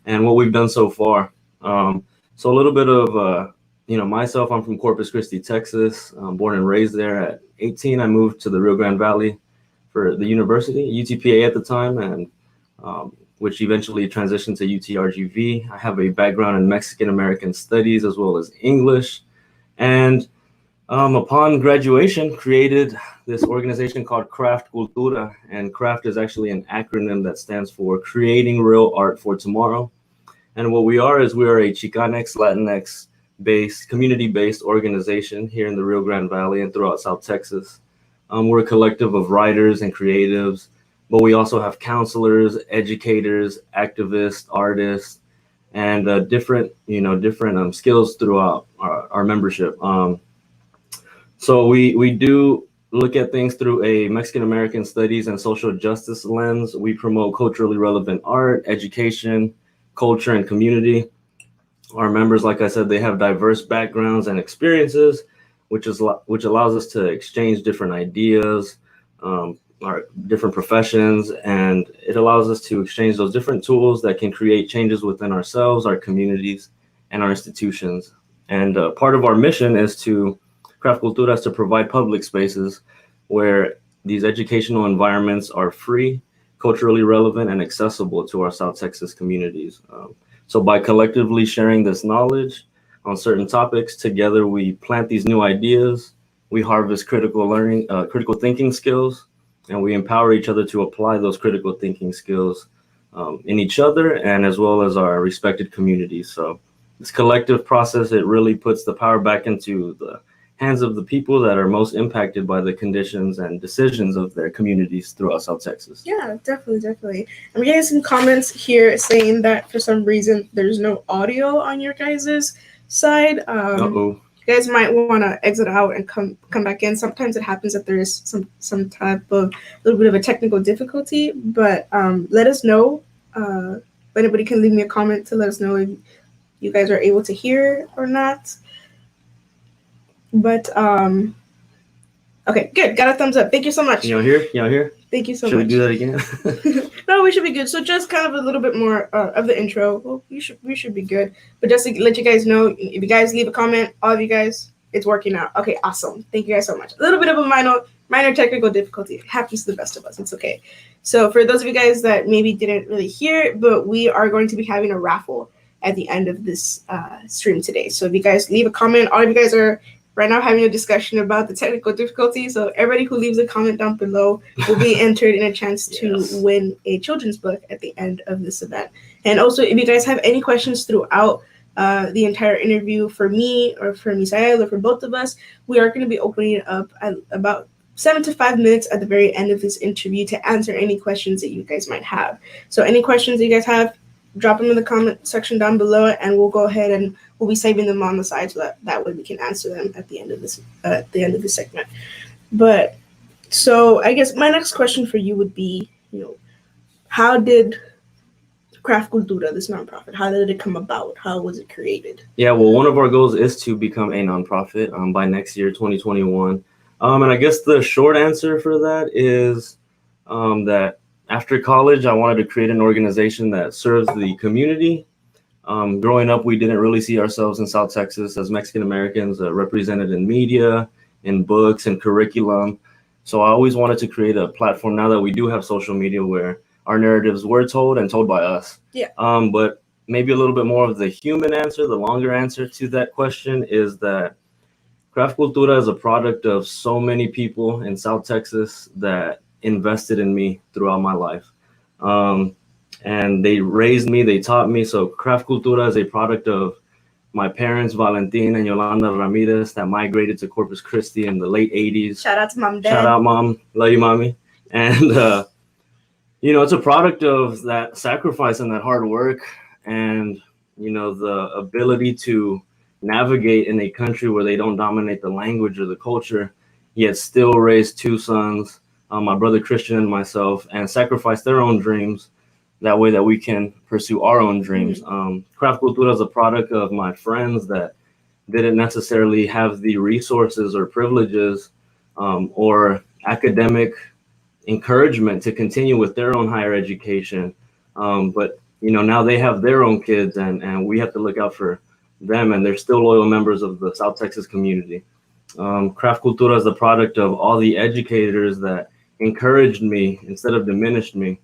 and what we've done so far. So a little bit of, myself, I'm from Corpus Christi, Texas. I'm born and raised there. At 18, I moved to the Rio Grande Valley for the university, UTPA at the time, and which eventually transitioned to UTRGV. I have a background in Mexican American studies as well as English. And upon graduation, created this organization called Craftcultura, and craft is actually an acronym that stands for Creating Real Art for Tomorrow. And what we are is we are a Chicanx, Latinx based, community-based organization here in the Rio Grande Valley and throughout South Texas. We're a collective of writers and creatives, but we also have counselors, educators, activists, artists, and different skills throughout our membership. So we do look at things through a Mexican American studies and social justice lens. We promote culturally relevant art, education, culture, and community. Our members, like I said, they have diverse backgrounds and experiences, which allows us to exchange different ideas, our different professions, and it allows us to exchange those different tools that can create changes within ourselves, our communities, and our institutions. And part of our mission is to Craftcultura is to provide public spaces where these educational environments are free, culturally relevant, and accessible to our South Texas communities. So by collectively sharing this knowledge on certain topics, together we plant these new ideas, we harvest critical thinking skills, and we empower each other to apply those critical thinking skills in each other and as well as our respected communities. So this collective process, it really puts the power back into the hands of the people that are most impacted by the conditions and decisions of their communities throughout South Texas. Yeah, definitely. And we have some comments here saying that for some reason there's no audio on your guys' side. You guys might want to exit out and come back in. Sometimes it happens that there is some type of little bit of a technical difficulty, but let us know. If anybody can leave me a comment to let us know if you guys are able to hear or not. But okay, good. Got a thumbs up. Thank you so much. Y'all hear? Thank you so much. Should we do that again? No, we should be good. So just kind of a little bit more of the intro. Well, we should be good. But just to let you guys know, if you guys leave a comment, all of you guys, it's working out. Okay, awesome. Thank you guys so much. A little bit of a minor technical difficulty. It happens to the best of us. It's okay. So for those of you guys that maybe didn't really hear it, but we are going to be having a raffle at the end of this stream today. So if you guys leave a comment, all of you guys are right now having a discussion about the technical difficulty. So everybody who leaves a comment down below will be entered in a chance to win a children's book at the end of this event. And also, if you guys have any questions throughout the entire interview for me or for Misael or for both of us, we are going to be opening it up at about 7 to 5 minutes at the very end of this interview to answer any questions that you guys might have. So any questions that you guys have, drop them in the comment section down below, and we'll go ahead and we'll be saving them on the side so that way we can answer them at the end of this segment. But so I guess my next question for you would be, how did Craftcultura, this nonprofit, how did it come about? How was it created? Yeah, well, one of our goals is to become a nonprofit by next year, 2021. And I guess the short answer for that is that after college, I wanted to create an organization that serves the community. Growing up, we didn't really see ourselves in South Texas as Mexican Americans represented in media, in books, and curriculum. So I always wanted to create a platform now that we do have social media where our narratives were told and told by us. Yeah. But maybe a little bit more of the human answer, the longer answer to that question is that Craftcultura is a product of so many people in South Texas that invested in me throughout my life. And they raised me, they taught me. So Craftcultura is a product of my parents, Valentin and Yolanda Ramirez, that migrated to Corpus Christi in the late 80s. Shout out to Mom, Dad. Shout out, Mom. Love you, Mommy. And, it's a product of that sacrifice and that hard work and, the ability to navigate in a country where they don't dominate the language or the culture, yet still raise two sons, my brother Christian and myself, and sacrifice their own dreams. That way that we can pursue our own dreams. Craftcultura is a product of my friends that didn't necessarily have the resources or privileges or academic encouragement to continue with their own higher education. But now they have their own kids, and we have to look out for them, and they're still loyal members of the South Texas community. Craftcultura is the product of all the educators that encouraged me instead of diminished me.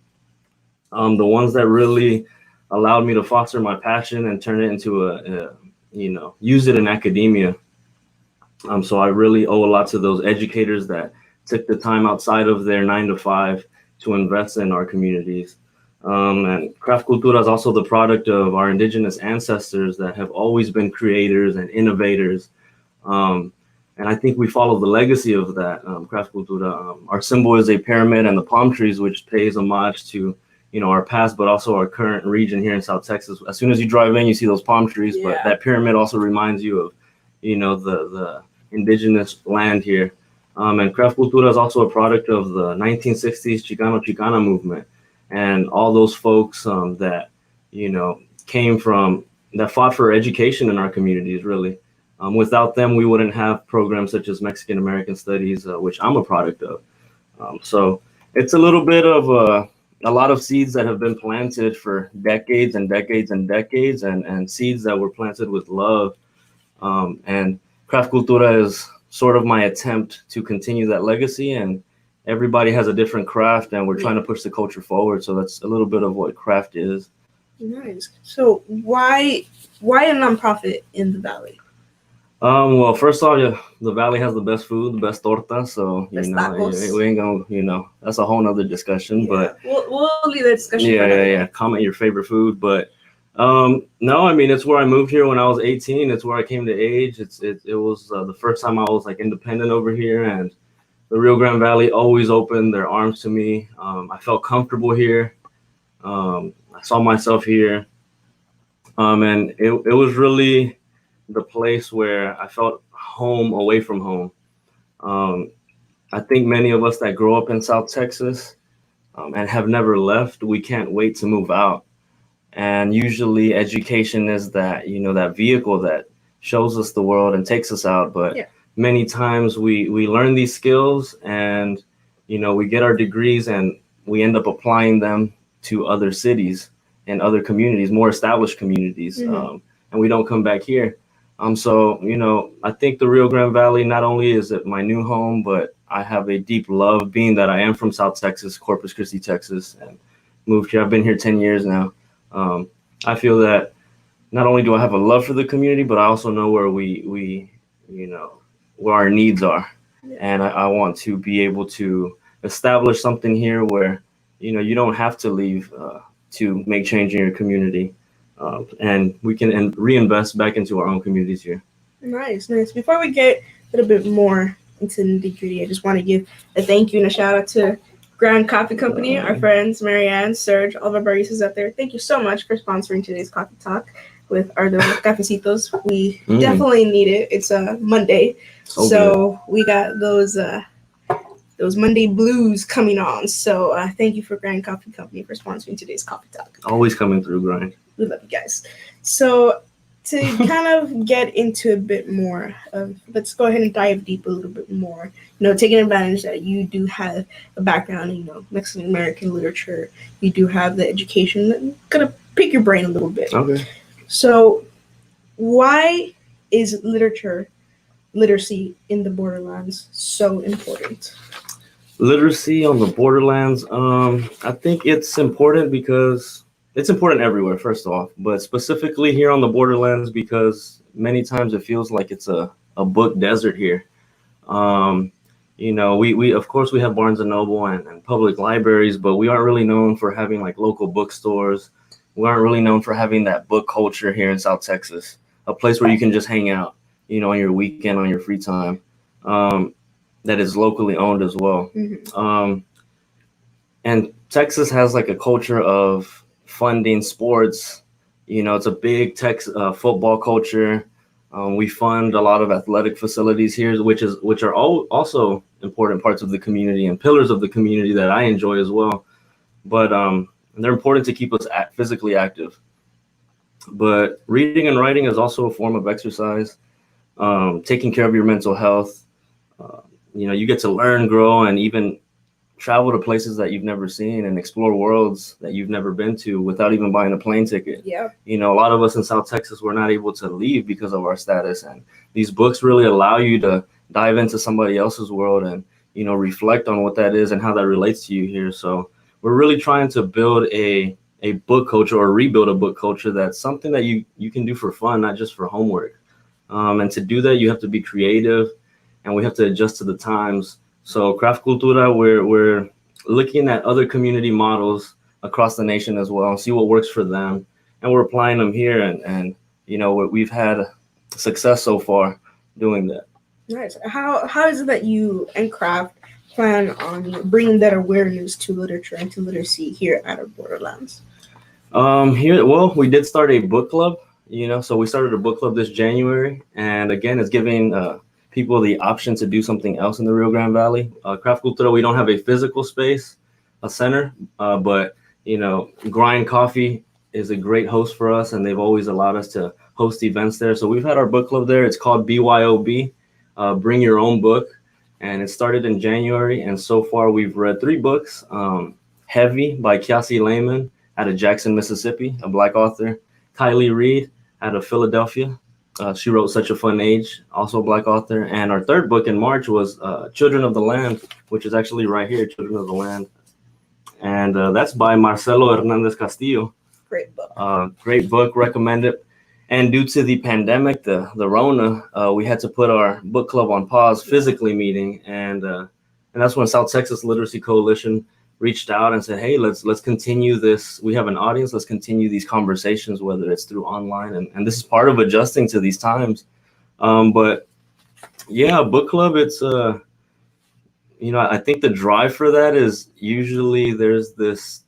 The ones that really allowed me to foster my passion and turn it into use it in academia. So I really owe a lot to those educators that took the time outside of their 9 to 5 to invest in our communities. And Craftcultura is also the product of our indigenous ancestors that have always been creators and innovators. And I think we follow the legacy of that, Craftcultura. Our symbol is a pyramid and the palm trees, which pays homage to, our past, but also our current region here in South Texas. As soon as you drive in, you see those palm trees, but that pyramid also reminds you of, the indigenous land here. And Craftcultura is also a product of the 1960s Chicano movement. And all those folks that, came from, that fought for education in our communities, really. Without them, we wouldn't have programs such as Mexican American Studies, which I'm a product of. So it's a little bit of a lot of seeds that have been planted for decades and decades and decades, and seeds that were planted with love. And Craftcultura is sort of my attempt to continue that legacy, and everybody has a different craft, and we're trying to push the culture forward. So that's a little bit of what craft is. Nice. So why a nonprofit in the Valley? Well, first off, the Valley has the best food, the best torta. So we ain't gonna, that's a whole nother discussion. But we'll leave that discussion. Yeah. Comment your favorite food, but no, I mean, it's where I moved here when I was 18. It's where I came to age. It was the first time I was like independent over here, and the Rio Grande Valley always opened their arms to me. I felt comfortable here. I saw myself here, and it was really the place where I felt home away from home. I think many of us that grow up in South Texas and have never left, we can't wait to move out. And usually education is that, that vehicle that shows us the world and takes us out. But many times we learn these skills and, we get our degrees and we end up applying them to other cities and other communities, more established communities. And we don't come back here. So, I think the Rio Grande Valley, not only is it my new home, but I have a deep love, being that I am from South Texas, Corpus Christi, Texas, and moved here. I've been here 10 years now. I feel that not only do I have a love for the community, but I also know where where our needs are. And I want to be able to establish something here where, you don't have to leave to make change in your community. And we can reinvest back into our own communities here. Nice. Before we get a little bit more into the nitty-gritty, I just want to give a thank you and a shout out to Grand Coffee Company, our friends Marianne, Serge, all of our baristas out there. Thank you so much for sponsoring today's Coffee Talk with our cafecitos. We definitely need it. It's a Monday, so we got those Monday blues coming on. So thank you for Grand Coffee Company for sponsoring today's Coffee Talk. Always coming through, Grind. We love you guys. So to kind of get into a bit more, let's go ahead and dive deep a little bit more. Taking advantage that you do have a background in, Mexican American literature. You do have the education. I'm gonna pick your brain a little bit. Okay. So why is literacy in the Borderlands so important? Literacy on the Borderlands, I think it's important because it's important everywhere, first off, but specifically here on the Borderlands because many times it feels like it's a book desert here. We of course we have Barnes and Noble and public libraries, but we aren't really known for having like local bookstores. We aren't really known for having that book culture here in South Texas, a place where you can just hang out, on your weekend, on your free time, that is locally owned as well. And Texas has like a culture of funding sports. It's a big football culture. We fund a lot of athletic facilities here, which are also important parts of the community and pillars of the community that I enjoy as well. But they're important to keep us physically active. But reading and writing is also a form of exercise. Taking care of your mental health. You get to learn, grow, and even travel to places that you've never seen and explore worlds that you've never been to without even buying a plane ticket. Yeah. You know, a lot of us in South Texas, we're not able to leave because of our status. And these books really allow you to dive into somebody else's world and, you know, reflect on what that is and how that relates to you here. So we're really trying to build a book culture or rebuild a book culture that's something that you can do for fun, not just for homework. And to do that, you have to be creative and we have to adjust to the times. So Craftcultura, we're looking at other community models across the nation as well, see what works for them. And we're applying them here. And you know, we've had success so far doing that. Nice. How is it that you and Craft plan on bringing that awareness to literature and to literacy here out of Borderlands? Here, well, we did start a book club, you know, so we started a book club this January. And again, it's giving people the option to do something else in the Rio Grande Valley. Craftcultura, we don't have a physical space, a center, but, you know, Grind Coffee is a great host for us, and they've always allowed us to host events there. So we've had our book club there. It's called BYOB, Bring Your Own Book, and it started in January. And so far, we've read 3 books. Heavy by Kiasi Lehman out of Jackson, Mississippi, a Black author. Kylie Reed out of Philadelphia. She wrote Such a Fun Age, also a Black author. And our 3rd book in March was Children of the Land, which is actually right here, Children of the Land. And that's by Marcelo Hernandez Castillo. Great book. Great book, recommend it. And due to the pandemic, the Rona, we had to put our book club on pause, physically meeting. And that's when South Texas Literacy Coalition reached out and said, hey, let's continue this. We have an audience. Let's continue these conversations, whether it's through online. And this is part of adjusting to these times. But yeah, book club, it's, you know, I think the drive for that is usually there's this,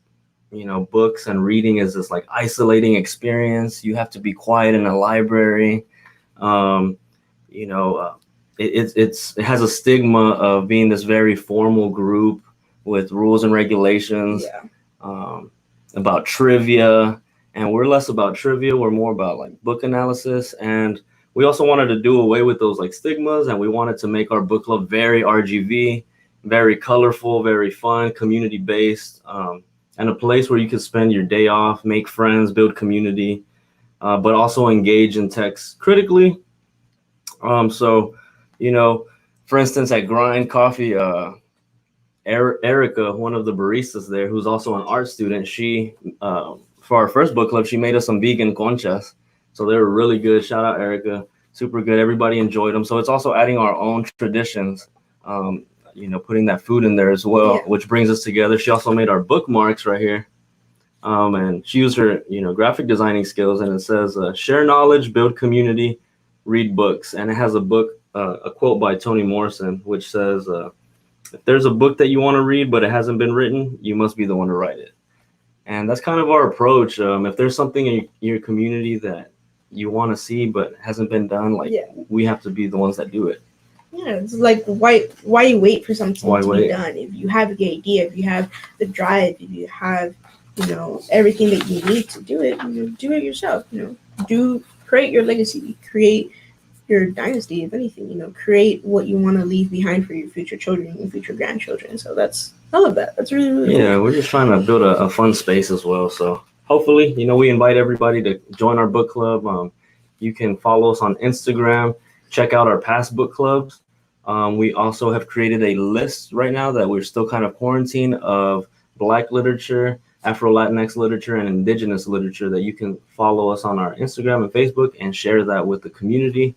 you know, books and reading is this like isolating experience. You have to be quiet in a library. You know, it has a stigma of being this very formal group with rules and regulations, about trivia. And we're less about trivia. We're more about like book analysis. And we also wanted to do away with those like stigmas. And we wanted to make our book club very RGV, very colorful, very fun, community-based, and a place where you can spend your day off, make friends, build community, but also engage in text critically. So, you know, for instance, at Grind Coffee, Erica, one of the baristas there, who's also an art student, she, for our first book club, she made us some vegan conchas. So they were really good. Shout out, Erica. Super good. Everybody enjoyed them. So it's also adding our own traditions, you know, putting that food in there as well, which brings us together. She also made our bookmarks right here. And she used her, you know, graphic designing skills. And it says, share knowledge, build community, read books. And it has a book, a quote by Toni Morrison, which says, if there's a book that you want to read, but it hasn't been written, you must be the one to write it. And that's kind of our approach. If there's something in your community that you want to see, but hasn't been done, like we have to be the ones that do it. Yeah, it's like why you wait for something to be done? If you have the idea, if you have the drive, if you have, you know, everything that you need to do it, you know, do it yourself. You know, create your legacy, create your dynasty, if anything. You know, create what you want to leave behind for your future children and future grandchildren. So I love that. That's really, really cool. We're just trying to build a fun space as well. So hopefully, you know, we invite everybody to join our book club. You can follow us on Instagram, check out our past book clubs. We also have created a list right now that we're still kind of quarantined of Black literature, Afro-Latinx literature, and Indigenous literature that you can follow us on our Instagram and Facebook and share that with the community.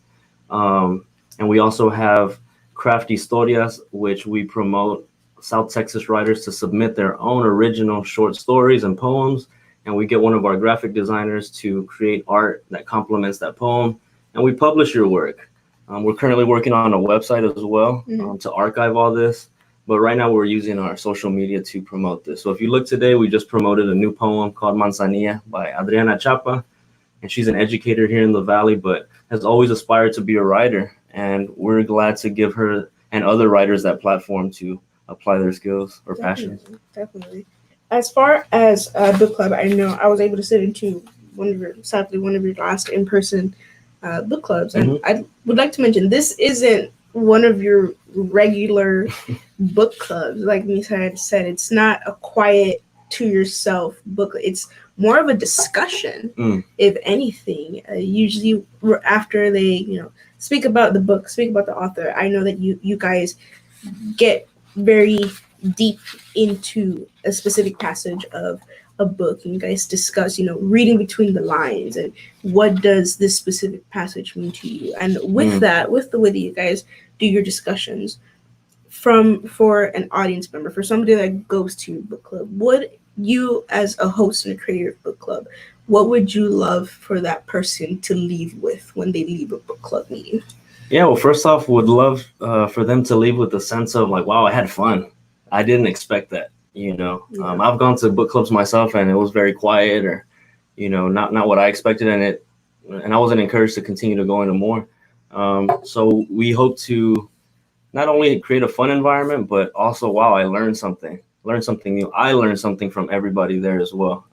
And we also have Craft Historias, which we promote South Texas writers to submit their own original short stories and poems. And we get one of our graphic designers to create art that complements that poem. And we publish your work. We're currently working on a website as well to archive all this. But right now we're using our social media to promote this. So if you look today, we just promoted a new poem called Manzanilla by Adriana Chapa. And she's an educator here in the Valley, but has always aspired to be a writer. And we're glad to give her and other writers that platform to apply their skills or passions. Definitely. As far as book club, I know I was able to sit into one of your last in-person book clubs. And I would like to mention, this isn't one of your regular book clubs. Like Misa had said, it's not a quiet to yourself book. It's more of a discussion, if anything. Usually after they, speak about the book, speak about the author, I know that you guys get very deep into a specific passage of a book, and you guys discuss, reading between the lines and what does this specific passage mean to you. And with that, with the way that you guys do your discussions, for an audience member, for somebody that goes to book club, what you as a host and a creator of book club, what would you love for that person to leave with when they leave a book club meeting? Yeah, well, first off, would love for them to leave with the sense of like, wow, I had fun. I didn't expect that, I've gone to book clubs myself and it was very quiet, or, not what I expected. And I wasn't encouraged to continue to go into more. So we hope to not only create a fun environment, but also, wow, I learned something new. I learned something from everybody there as well.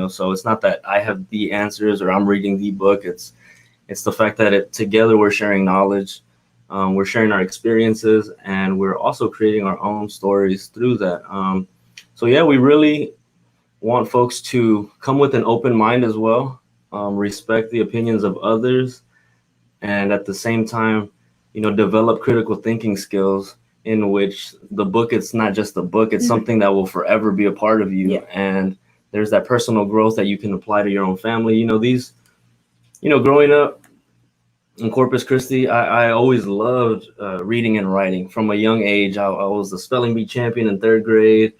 So it's not that I have the answers or I'm reading the book. It's the fact that together we're sharing knowledge, we're sharing our experiences, and we're also creating our own stories through that. So yeah, we really want folks to come with an open mind as well, respect the opinions of others, and at the same time, develop critical thinking skills in which the book, it's not just a book, it's something that will forever be a part of you. Yeah. And there's that personal growth that you can apply to your own family. Growing up in Corpus Christi, I always loved reading and writing. From a young age, I was the spelling bee champion in 3rd grade.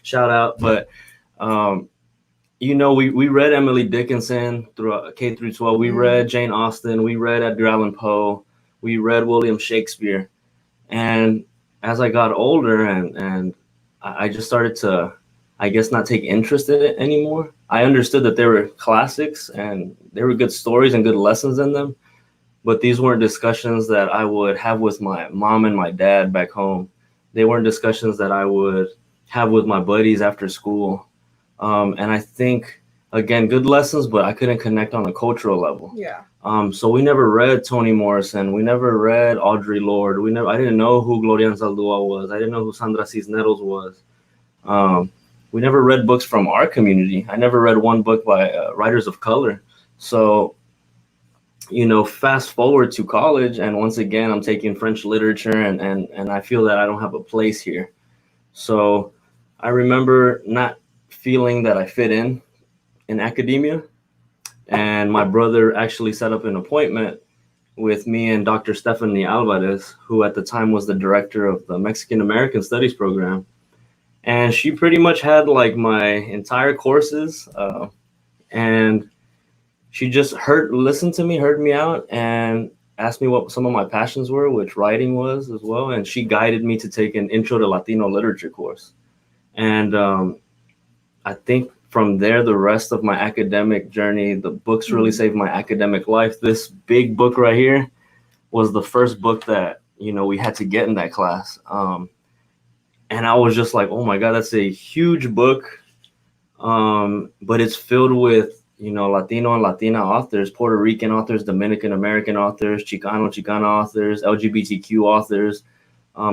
Shout out. But, we read Emily Dickinson through K through 12. We read Jane Austen. We read Edgar Allan Poe. We read William Shakespeare. And as I got older and I just started to, I guess, not take interest in it anymore. I understood that there were classics and there were good stories and good lessons in them, but these weren't discussions that I would have with my mom and my dad back home. They weren't discussions that I would have with my buddies after school. And I think, again, good lessons, but I couldn't connect on a cultural level. Yeah. So we never read Toni Morrison. We never read Audre Lorde. I didn't know who Gloria Anzaldúa was. I didn't know who Sandra Cisneros was. We never read books from our community. I never read one book by writers of color. So, fast forward to college, and once again, I'm taking French literature, and I feel that I don't have a place here. So I remember not feeling that I fit in academia. And my brother actually set up an appointment with me and Dr. Stephanie Alvarez, who at the time was the director of the Mexican American Studies program. And she pretty much had like my entire courses. And she just listened to me, heard me out, and asked me what some of my passions were, which writing was as well. And she guided me to take an Intro to Latino Literature course. And I think from there, the rest of my academic journey, the books really saved my academic life. This big book right here was the first book that, we had to get in that class. And I was just like, oh my God, that's a huge book. But it's filled with, Latino and Latina authors, Puerto Rican authors, Dominican American authors, Chicana authors, LGBTQ authors.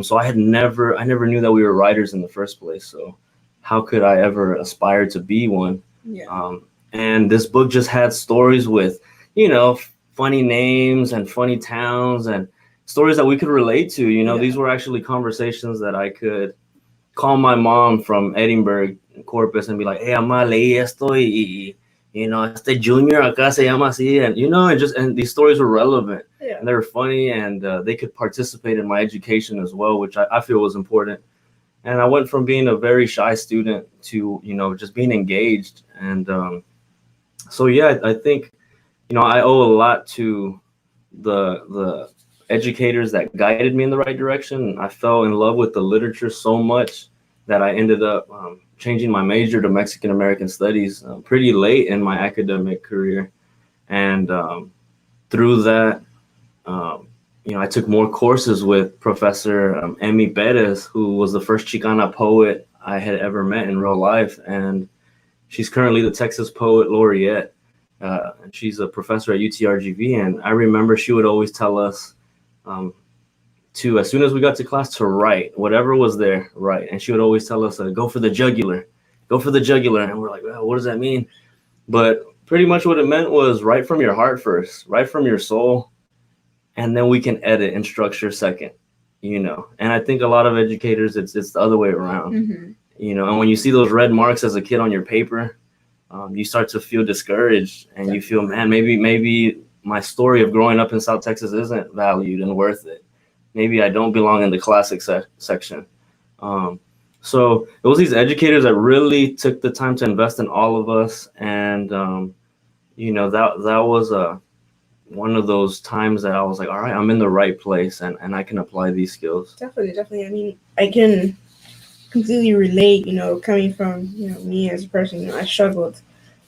So I never knew that we were writers in the first place. So how could I ever aspire to be one? Yeah. And this book just had stories with, funny names and funny towns and stories that we could relate to. These were actually conversations that I could call my mom from Edinburgh, Corpus, and be like, hey, ama, leí esto y este junior acá se llama así. And, and these stories were relevant. Yeah. And they were funny, and they could participate in my education as well, which I feel was important. And I went from being a very shy student to, just being engaged. And so, yeah, I think, I owe a lot to the educators that guided me in the right direction. I fell in love with the literature so much that I ended up changing my major to Mexican American Studies pretty late in my academic career. And through that, I took more courses with Professor Emmy Perez, who was the first Chicana poet I had ever met in real life. And she's currently the Texas Poet Laureate. She's a professor at UTRGV. And I remember she would always tell us, to, as soon as we got to class, to write whatever was there, write. And she would always tell us, go for the jugular, go for the jugular. And we're like, well, what does that mean? But pretty much what it meant was write from your heart first, write from your soul, and then we can edit and structure second, you know. And I think a lot of educators, it's the other way around, you know. And when you see those red marks as a kid on your paper, you start to feel discouraged, and you feel, man, maybe my story of growing up in South Texas isn't valued and worth it. Maybe I don't belong in the classic section. So it was these educators that really took the time to invest in all of us. And, you know, that was one of those times that I was like, all right, I'm in the right place, and I can apply these skills. Definitely. I mean, I can completely relate, you know, coming from, you know, me as a person. You know, I struggled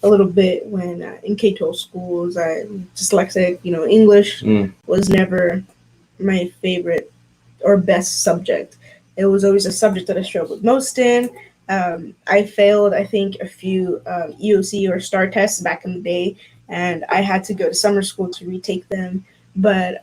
a little bit when in K-12 schools. I just, like I said, you know, English was never my favorite or best subject. It was always a subject that I struggled most in. I failed, I think, a few EOC or STAR tests back in the day, and I had to go to summer school to retake them. But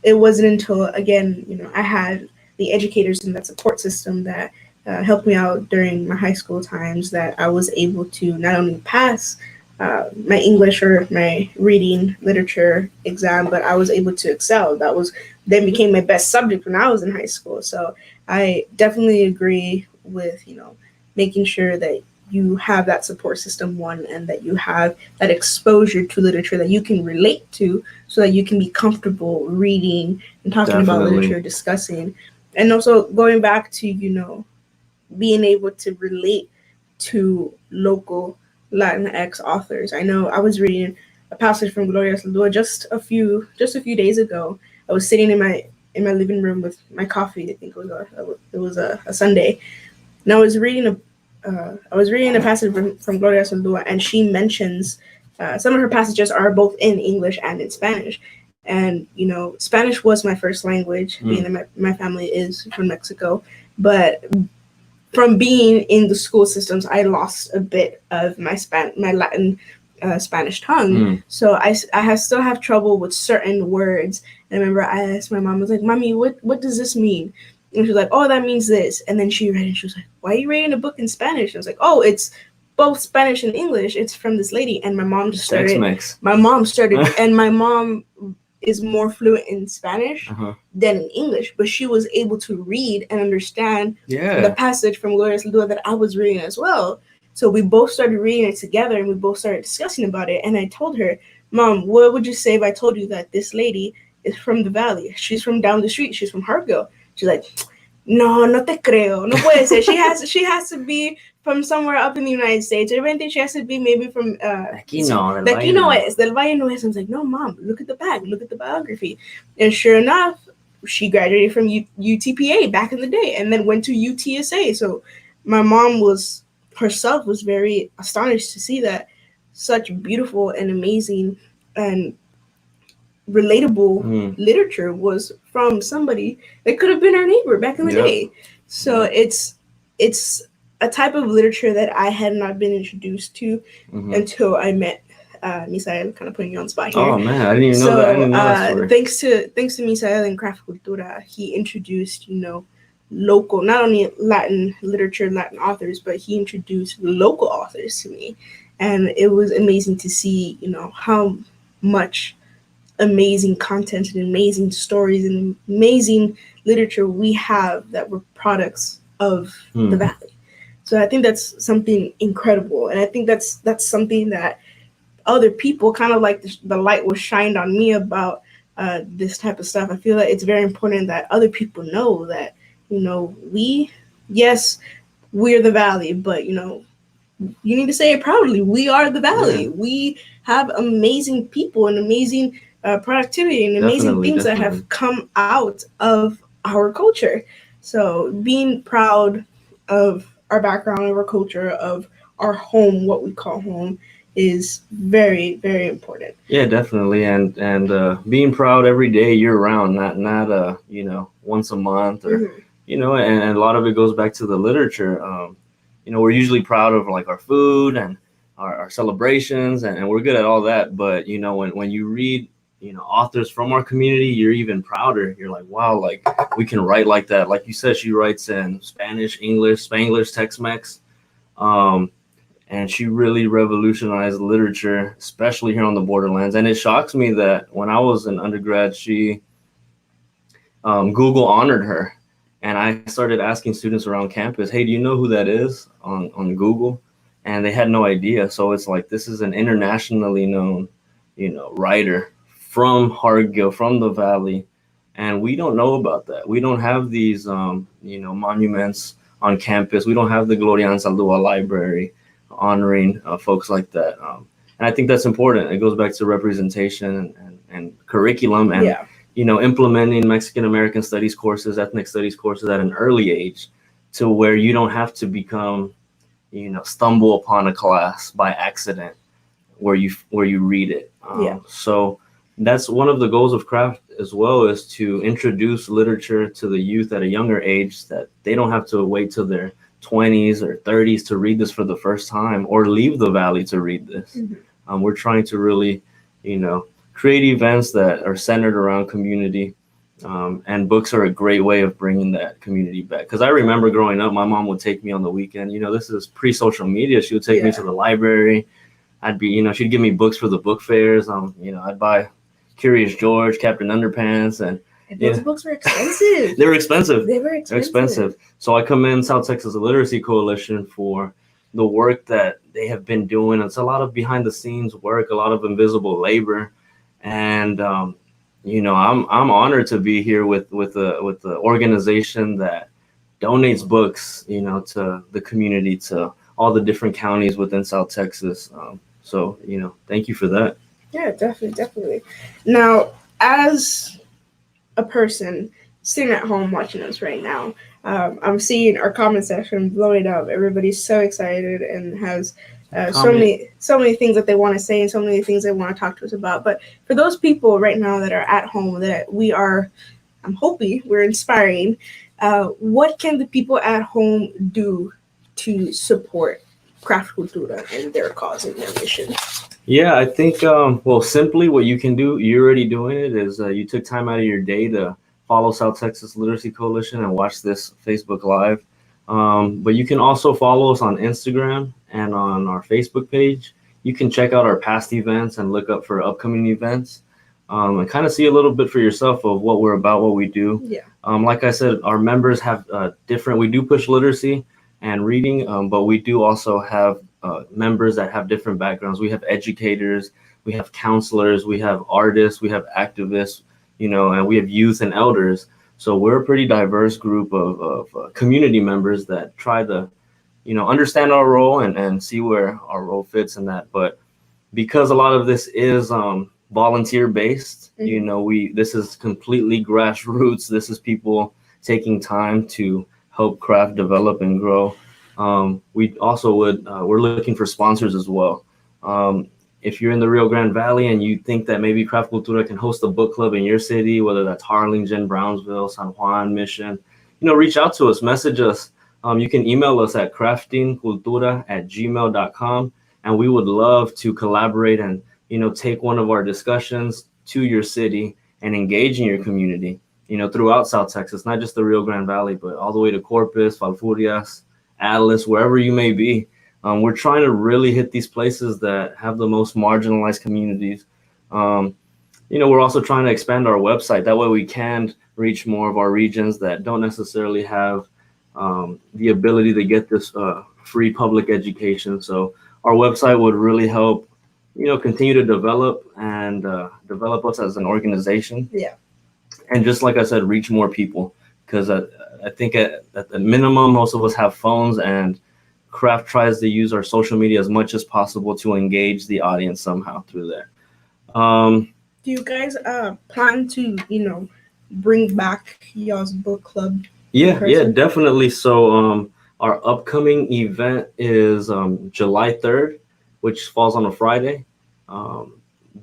it wasn't until, again, you know, I had the educators in that support system that helped me out during my high school times that I was able to not only pass my English or my reading literature exam, but I was able to excel. That was then became my best subject when I was in high school. So I definitely agree with, you know, making sure that you have that support system, one, and that you have that exposure to literature that you can relate to, so that you can be comfortable reading and talking about literature, discussing. And also going back to, you know, being able to relate to local Latinx authors. I know I was reading a passage from Gloria Saldua just a few days ago. I was sitting in my living room with my coffee. I think it was a Sunday, and I was reading a passage from Gloria Saldua, and she mentions some of her passages are both in English and in Spanish. And, you know, Spanish was my first language, being that my family is from Mexico. But from being in the school systems, I lost a bit of my Latin Spanish tongue. So I still have trouble with certain words. And I remember I asked my mom, I was like, Mommy, what does this mean? And she was like, oh, that means this. And then she read it, and she was like, why are you reading a book in Spanish? And I was like, oh, it's both Spanish and English. It's from this lady. And my mom just started. And my mom is more fluent in Spanish than in English, but she was able to read and understand the passage from Gloria Saldua that I was reading as well. So we both started reading it together, and we both started discussing about it. And I told her, Mom, what would you say if I told you that this lady is from the Valley? She's from down the street. She's from Hartville. She's like, no te creo. No puede ser. She has to be from somewhere up in the United States. I think she has to be maybe from Aquí no es, del Valle no es. I was like, no, Mom, look at the back, look at the biography. And sure enough, she graduated from UTPA back in the day, and then went to UTSA. So my mom herself was very astonished to see that such beautiful and amazing and relatable literature was from somebody that could have been our neighbor back in the day. So it's a type of literature that I had not been introduced to until I met Misael, kind of putting you on the spot here. Oh man, I didn't even know that. I didn't know that story. Thanks to Misael and Craftcultura, he introduced, you know, local, not only Latin literature, Latin authors, but he introduced local authors to me. And it was amazing to see, you know, how much amazing content and amazing stories and amazing literature we have that were products of the Valley. So I think that's something incredible. And I think that's something that other people, kind of like the light was shined on me about this type of stuff. I feel that it's very important that other people know that, you know, we're the Valley, but, you know, you need to say it proudly. We are the Valley. We have amazing people and amazing productivity and amazing things that have come out of our culture. So being proud of our background, of our culture, of our home, what we call home, is very, very important. Yeah, definitely. And being proud every day, year round, not you know, once a month or you know, and a lot of it goes back to the literature. You know, we're usually proud of like our food and our celebrations, and we're good at all that. But, you know, when you read authors from our community, you're even prouder. You're like, wow, like we can write like that. Like you said, she writes in Spanish, English, Spanglish, Tex-Mex. And she really revolutionized literature, especially here on the Borderlands. And it shocks me that when I was an undergrad, Google honored her. And I started asking students around campus, hey, do you know who that is on Google? And they had no idea. So it's like, this is an internationally known, writer from Hartgill, from the Valley. And we don't know about that. We don't have these, monuments on campus. We don't have the Gloria Anzaldúa Library honoring folks like that. And I think that's important. It goes back to representation and curriculum and, implementing Mexican American studies courses, ethnic studies courses at an early age to where you don't have to become, stumble upon a class by accident where you read it. So that's one of the goals of Craft as well, is to introduce literature to the youth at a younger age, that they don't have to wait till their 20s or 30s to read this for the first time or leave the Valley to read this. We're trying to really, create events that are centered around community. And books are a great way of bringing that community back. Because I remember growing up, my mom would take me on the weekend. This is pre-social media. She would take me to the library. I'd be, she'd give me books for the book fairs. I'd buy Curious George, Captain Underpants, and those books were expensive. They were expensive. They're expensive. So I commend South Texas Literacy Coalition for the work that they have been doing. It's a lot of behind the scenes work, a lot of invisible labor, and I'm honored to be here with the organization that donates books, to the community, to all the different counties within South Texas. So thank you for that. Yeah, definitely. Now, as a person sitting at home watching us right now, I'm seeing our comment section blowing up. Everybody's so excited and has so many things that they want to say and so many things they want to talk to us about. But for those people right now that are at home that I'm hoping we're inspiring, what can the people at home do to support Craftcultura and their cause and their mission? Yeah, I think, simply what you can do, you're already doing it, is you took time out of your day to follow South Texas Literacy Coalition and watch this Facebook Live. But you can also follow us on Instagram and on our Facebook page. You can check out our past events and look up for upcoming events, and kind of see a little bit for yourself of what we're about, what we do. Yeah. Like I said, our members have we do push literacy and reading, but we do also have members that have different backgrounds. We have educators, we have counselors, we have artists, we have activists, and we have youth and elders. So we're a pretty diverse group of community members that try to, understand our role and see where our role fits in that. But because a lot of this is volunteer based, this is completely grassroots. This is people taking time to help Craft develop and grow. We also we're looking for sponsors as well. If you're in the Rio Grande Valley and you think that maybe Craftcultura can host a book club in your city, whether that's Harlingen, Brownsville, San Juan, Mission, reach out to us, message us. You can email us at craftingcultura@gmail.com, and we would love to collaborate and, take one of our discussions to your city and engage in your community, throughout South Texas, not just the Rio Grande Valley, but all the way to Corpus, Falfurrias, Atlas, wherever you may be. We're trying to really hit these places that have the most marginalized communities. We're also trying to expand our website. That way we can reach more of our regions that don't necessarily have the ability to get this free public education. So our website would really help, continue to develop and develop us as an organization. Yeah. And just like I said, reach more people, because I think at the minimum, most of us have phones, and Craft tries to use our social media as much as possible to engage the audience somehow through there. Do you guys plan to, bring back y'all's book club? Yeah, definitely. So our upcoming event is July 3rd, which falls on a Friday.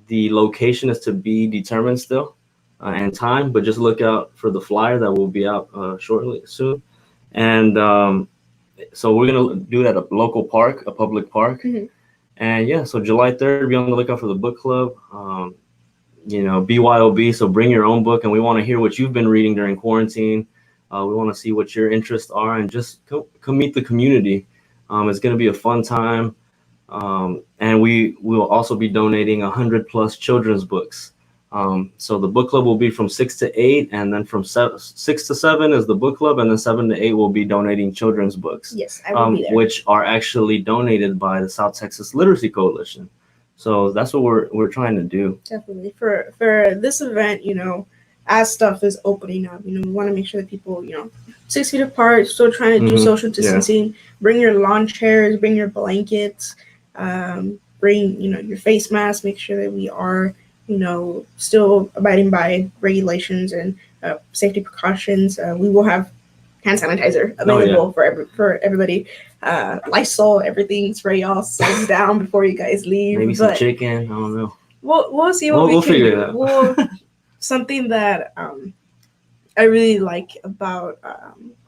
The location is to be determined still, and time, but just look out for the flyer that will be out soon. And so we're going to do it at a local park, a public park. Mm-hmm. And so July 3rd, be on the lookout for the book club. BYOB. So bring your own book, and we want to hear what you've been reading during quarantine. We want to see what your interests are, and just come meet the community. It's going to be a fun time. And we will also be donating 100+ children's books. So the book club will be from 6 to 8, and then from 6 to 7 is the book club, and then 7 to 8 will be donating children's books. Yes, I will be there. Which are actually donated by the South Texas Literacy Coalition. So that's what we're trying to do. Definitely for this event, as stuff is opening up, we want to make sure that people, 6 feet apart, still trying to do social distancing. Yeah. Bring your lawn chairs, bring your blankets, bring your face mask. Make sure that we are still abiding by regulations and safety precautions. We will have hand sanitizer available for everybody. Lysol, everything's ready, all set down before you guys leave. Maybe some chicken. I don't know. We'll see what we can figure do. It out. Something that I really like about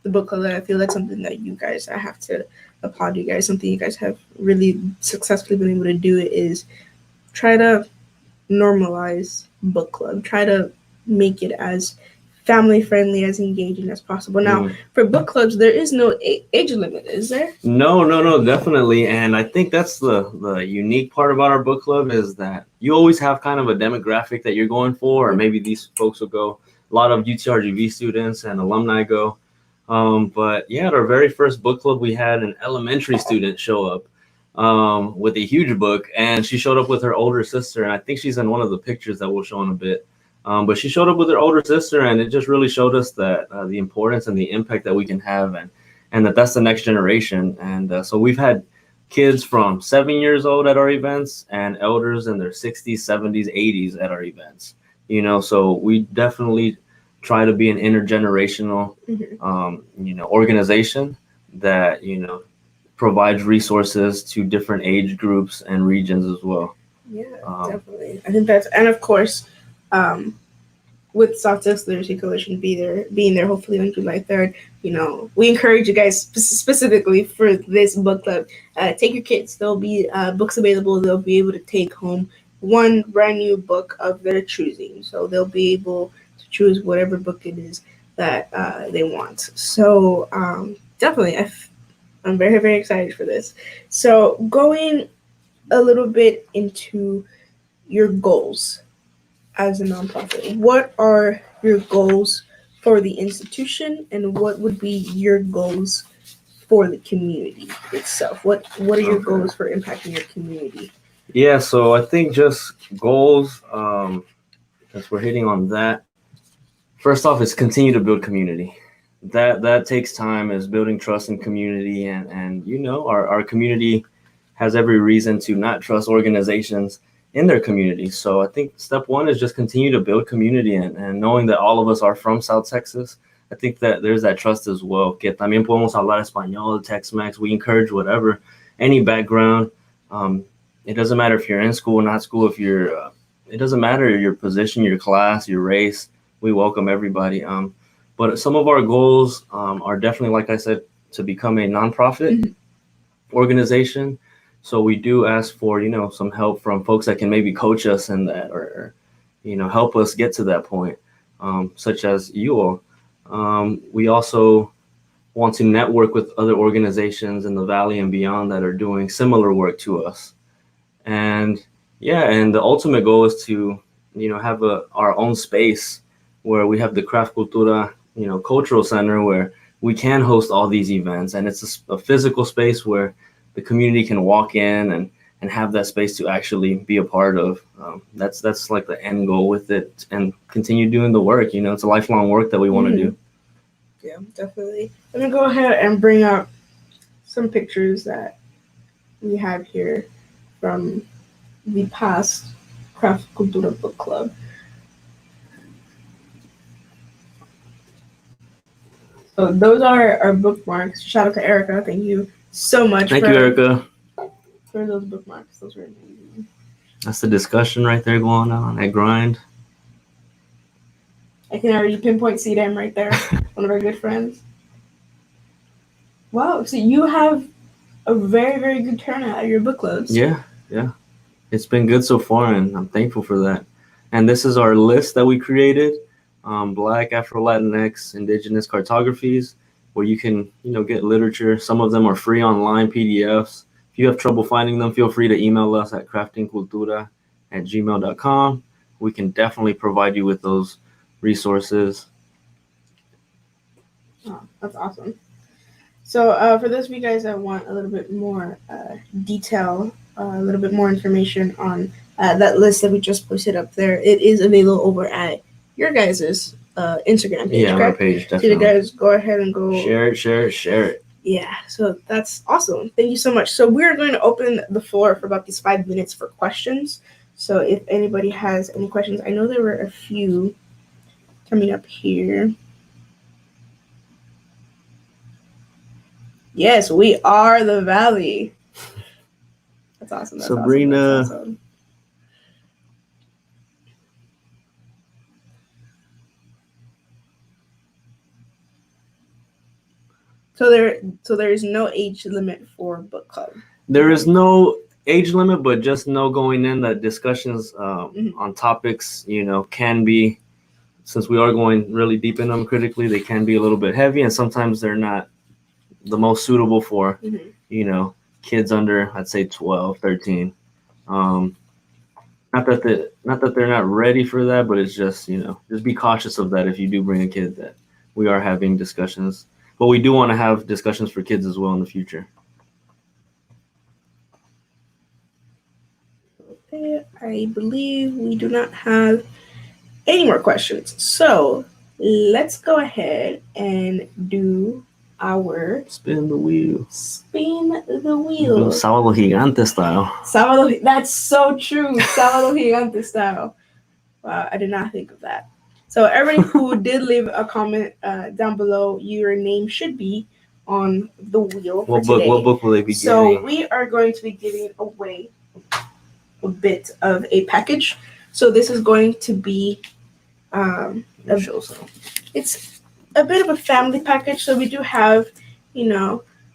the book club, that I feel that's something that you guys, I have to applaud you guys. Something you guys have really successfully been able to do is try to normalize book club. Try to make it as family friendly, as engaging as possible. Now, for book clubs, there is no age limit, is there? No, definitely. And I think that's the unique part about our book club, is that you always have kind of a demographic that you're going for, or maybe these folks will go. A lot of UTRGV students and alumni go. But yeah, at our very first book club, we had an elementary student show up with a huge book, and she showed up with her older sister. And I think she's in one of the pictures that we'll show in a bit. But she showed up with her older sister, and it just really showed us that the importance and the impact that we can have, and that's the next generation. And so we've had kids from 7 years old at our events, and elders in their 60s, 70s, 80s at our events. So we definitely try to be an intergenerational, organization that, provides resources to different age groups and regions as well. Yeah, definitely. I think that's, and of course, with South Texas Literacy Coalition being there hopefully on July 3rd, we encourage you guys specifically for this book club, take your kids. There'll be books available. They'll be able to take home one brand new book of their choosing. So they'll be able to choose whatever book it is that they want. So definitely, I'm very, very excited for this. So going a little bit into your goals as a nonprofit, what are your goals for the institution, and what would be your goals for the community itself? What are your goals for impacting your community? Yeah, so I think just goals, as we're hitting on that, first off, is continue to build community. That takes time, is building trust in community, and our community has every reason to not trust organizations in their community. So I think step one is just continue to build community, and knowing that all of us are from South Texas. I think that there's that trust as well. Que también podemos hablar español, Tex-Mex. We encourage whatever, any background. It doesn't matter if you're in school, not school. If you're, it doesn't matter your position, your class, your race. We welcome everybody. But some of our goals are definitely, like I said, to become a nonprofit organization. So we do ask for, some help from folks that can maybe coach us in that, or help us get to that point, such as you all. We also want to network with other organizations in the Valley and beyond that are doing similar work to us. And the ultimate goal is to, have our own space where we have the Craftcultura, cultural center, where we can host all these events. And it's a physical space where the community can walk in and have that space to actually be a part of. That's like the end goal with it, and continue doing the work. It's a lifelong work that we want to do. Yeah, definitely. Let me go ahead and bring up some pictures that we have here from the past Craftcultura book club. So those are our bookmarks. Shout out to Erica. Thank you so much. Thank you, Erica. For those bookmarks. Those were amazing. That's the discussion right there going on at Grind. I can already pinpoint CDM right there. One of our good friends. Wow. So you have a very, very good turnout at your book clubs. Yeah. It's been good so far, and I'm thankful for that. And this is our list that we created, Black, Afro-Latinx, Indigenous cartographies, where you can, get literature. Some of them are free online PDFs. If you have trouble finding them, feel free to email us at craftingcultura@gmail.com. We can definitely provide you with those resources. Oh, that's awesome. So for those of you guys that want a little bit more detail, a little bit more information on that list that we just posted up there, it is available over at your guys' Instagram page. Yeah, on our page, definitely. So you guys go ahead and go share it. Yeah, so that's awesome. Thank you so much. So we're going to open the floor for about these 5 minutes for questions. So if anybody has any questions, I know there were a few coming up here. Yes, we are the Valley. That's awesome. That's Sabrina. Awesome. That's awesome. So there is no age limit for book club. There is no age limit, but just know going in that discussions on topics, can be, since we are going really deep in them critically, they can be a little bit heavy, and sometimes they're not the most suitable for, kids under, I'd say 12, 13. Not that they're not ready for that, but it's just, just be cautious of that if you do bring a kid, that we are having discussions. But we do want to have discussions for kids as well in the future. Okay, I believe we do not have any more questions. So let's go ahead and do our spin the wheel. Sábado Gigante style. That's so true. Sábado Gigante style. Wow, I did not think of that. So everybody who did leave a comment down below, your name should be on the wheel for today. What book will they be giving? So we are going to be giving away a bit of a package. So this is going to be it's a bit of a family package. So we do have,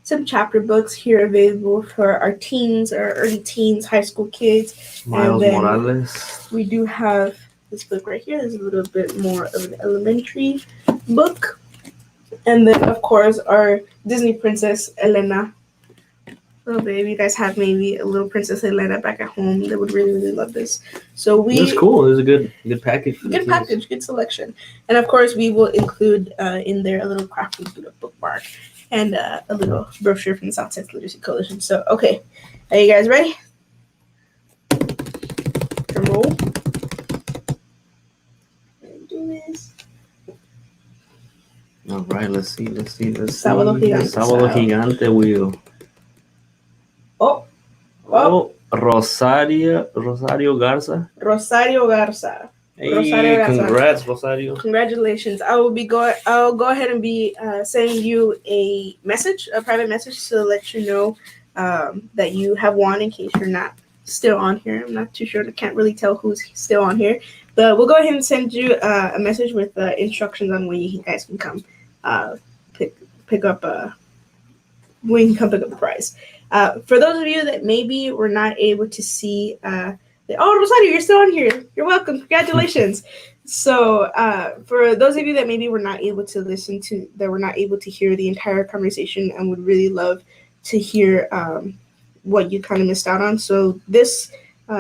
some chapter books here available for our teens, our early teens, high school kids. Miles Morales. We do have this book right here. There's a little bit more of an elementary book. And then, of course, our Disney princess, Elena. Oh, baby, you guys have maybe a little Princess Elena back at home that would really, really love this. So it's cool. It's a good package. Good package, good selection. And, of course, we will include in there a little Craftcultura bookmark and a little brochure from the South Texas Literacy Coalition. So, okay. Are you guys ready? Drum roll. Do this. All right, let's see. Sábado Gigante wheel. Oh, Rosario Garza. Hey, congrats, Rosario. Congratulations. I'll go ahead and be sending you a private message to let you know that you have won in case you're not still on here. I'm not too sure. I can't really tell who's still on here. But we'll go ahead and send you a message with instructions on when you guys can come pick up the prize. For those of you that maybe were not able to see, Rosario, you're still on here. You're welcome. Congratulations. So for those of you that maybe were not able to were not able to hear the entire conversation and would really love to hear what you kind of missed out on. So this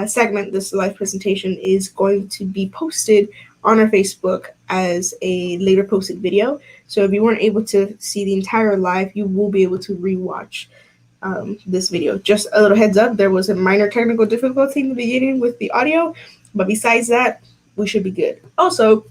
segment, this live presentation, is going to be posted on our Facebook as a later posted video. So if you weren't able to see the entire live, you will be able to rewatch this video. Just a little heads up, there was a minor technical difficulty in the beginning with the audio, but besides that, we should be good. Also,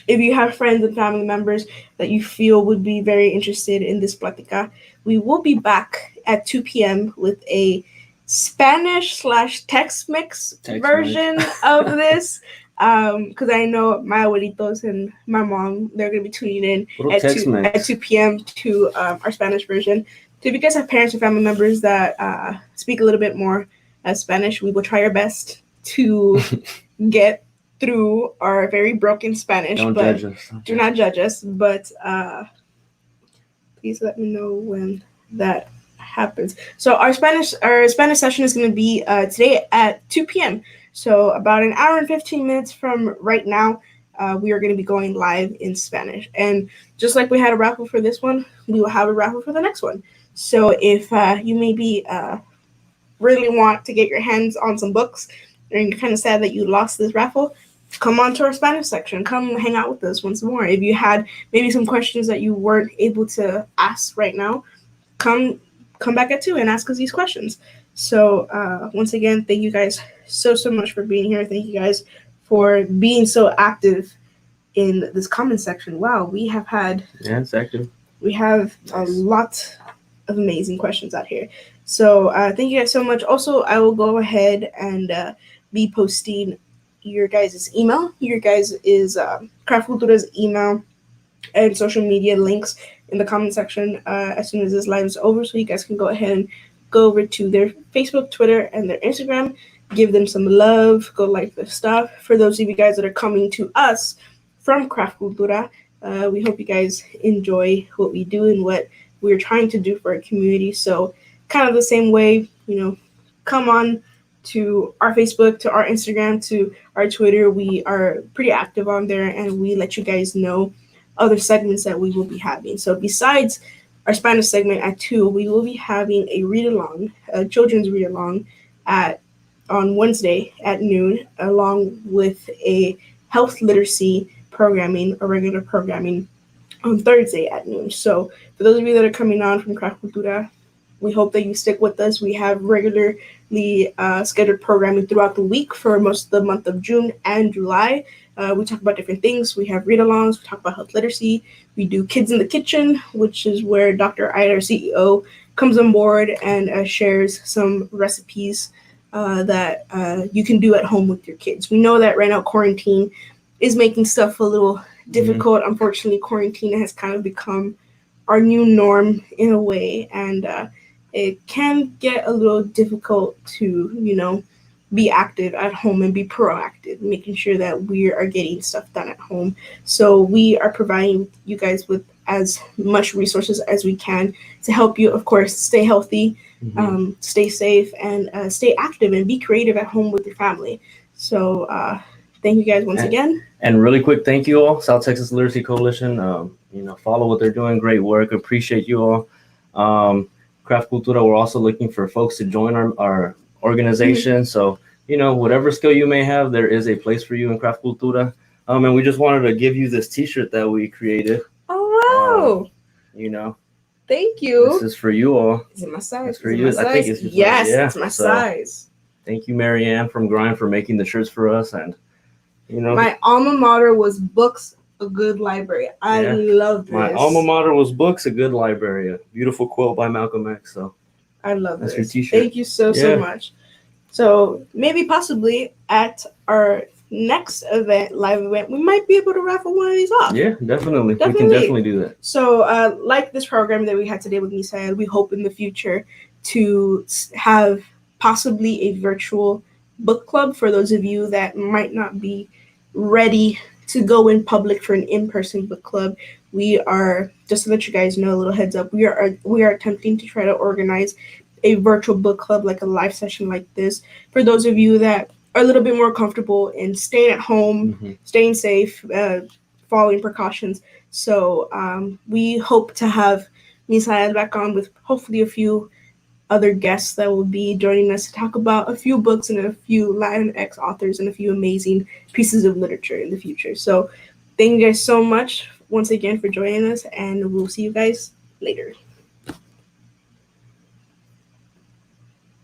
if you have friends and family members that you feel would be very interested in this plática, we will be back at 2 p.m. with a Spanish/Tex-Mex version of this. Because I know my abuelitos and my mom, they're going to be tuning in at 2 p.m. to our Spanish version. So if you guys have parents or family members that speak a little bit more Spanish, we will try our best to get through our very broken Spanish. Don't judge us. Do not judge us. But please let me know when that happens. So our Spanish session is going to be today at 2 p.m. So about an hour and 15 minutes from right now, we are going to be going live in Spanish. And just like we had a raffle for this one, we will have a raffle for the next one. So if you maybe really want to get your hands on some books and you're kind of sad that you lost this raffle, come on to our Spanish section. Come hang out with us once more. If you had maybe some questions that you weren't able to ask right now, come back at 2 and ask us these questions. So once again, thank you guys so much for being here. Thank you guys for being so active in this comment section. Wow, we have had it's active. We have a lot of amazing questions out here. So thank you guys so much. Also, I will go ahead and be posting your guys' email, your guys' Craftcultura's email and social media links in the comment section as soon as this live is over, so you guys can go ahead and go over to their Facebook, Twitter, and their Instagram. Give them some love. Go like their stuff. For those of you guys that are coming to us from Craftcultura, we hope you guys enjoy what we do and what we're trying to do for our community. So kind of the same way, come on to our Facebook, to our Instagram, to our Twitter. We are pretty active on there, and we let you guys know other segments that we will be having. So besides our Spanish segment at 2, we will be having a read-along, a children's read-along on Wednesday at noon, along with a health literacy programming, or regular programming on Thursday at noon. So for those of you that are coming on from Craftcultura, we hope that you stick with us. We have regularly scheduled programming throughout the week for most of the month of June and July. We talk about different things. We have read-alongs. We talk about health literacy. We do Kids in the Kitchen, which is where Dr. Ida, our CEO, comes on board and shares some recipes that you can do at home with your kids. We know that right now quarantine is making stuff a little difficult. Mm-hmm. Unfortunately, quarantine has kind of become our new norm in a way, and it can get a little difficult to, be active at home and be proactive, making sure that we are getting stuff done at home. So we are providing you guys with as much resources as we can to help you, of course, stay healthy, mm-hmm. Stay safe, and stay active and be creative at home with your family. So thank you guys once again. And really quick, thank you all, South Texas Literacy Coalition. Follow what they're doing. Great work. Appreciate you all. Craftcultura, we're also looking for folks to join our organization. Mm-hmm. So, whatever skill you may have, there is a place for you in Craftcultura. And we just wanted to give you this t-shirt that we created. Oh, wow. Thank you. This is for you all. Is it my size? It's for you. I think it's just yes, yeah. It's my size. Thank you, Marianne from Grind, for making the shirts for us. And, my alma mater was books, a good library. I love this. My alma mater was books, a good library. A beautiful quote by Malcolm X. So I love this. That's your t-shirt. Thank you so much. So maybe possibly at our next live event, we might be able to raffle one of these off. Yeah, definitely. We can definitely do that. So like this program that we had today with Misael, we hope in the future to have possibly a virtual book club for those of you that might not be ready to go in public for an in-person book club. We are, just to let you guys know, a little heads up, we are attempting to try to organize a virtual book club, like a live session like this, for those of you that are a little bit more comfortable in staying at home, mm-hmm. staying safe, following precautions. So we hope to have Misael back on with hopefully a few other guests that will be joining us to talk about a few books and a few Latinx authors and a few amazing pieces of literature in the future. So thank you guys so much once again for joining us, and we'll see you guys later.